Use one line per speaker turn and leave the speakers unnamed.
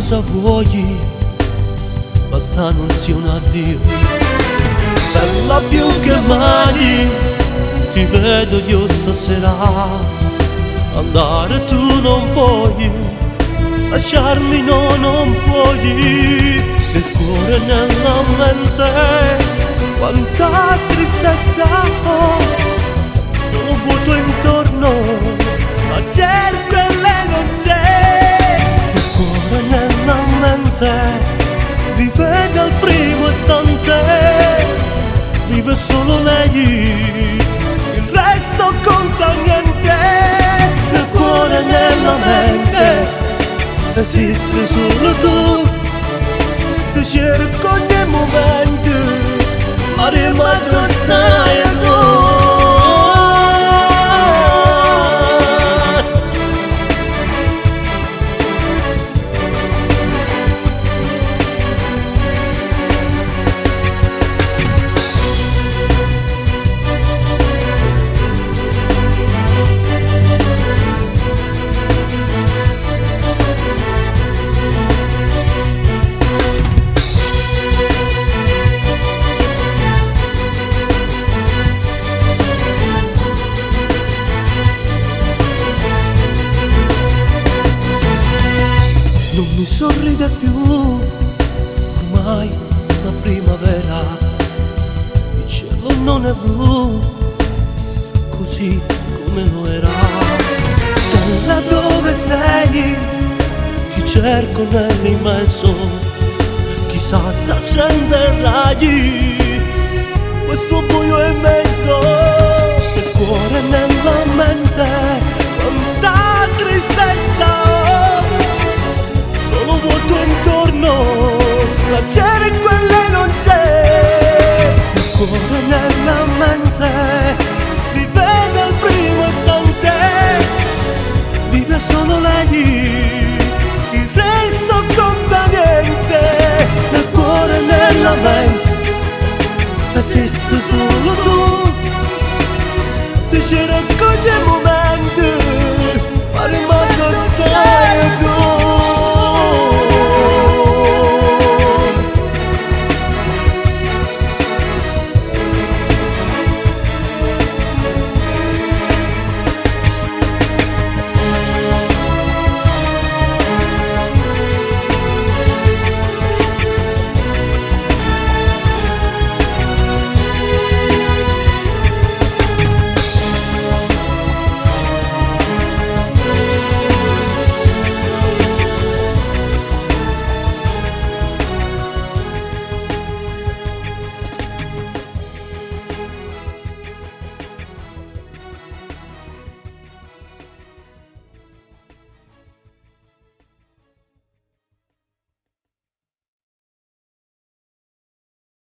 cosa vuoi, basta non sia un addio. Bella più che mai, ti vedo io stasera, andare tu non puoi, lasciarmi no, non puoi. Il cuore nella mente, quanta tristezza ho, solo vuoto intorno, ma cerco e lei non c'è. Il cuore nella mente vive dal primo istante, vive solo lei, il resto conta niente. Il cuore nella mente, esiste solo tu, ti cerco ogni momento, ma rimango stai tu. Non mi sorride più ormai la primavera, il cielo non è blu così come lo era. Stella, dove sei? Ti cerco nell'immenso, chissà se accenderai questo buio immenso. Il cuore nella mente, quanta tristezza ho, solo vuoto intorno, la cerco e lei non c'è. Il cuore nella mente vive dal primo istante, vive solo lei, il resto conta niente. Il cuore nella mente, esisto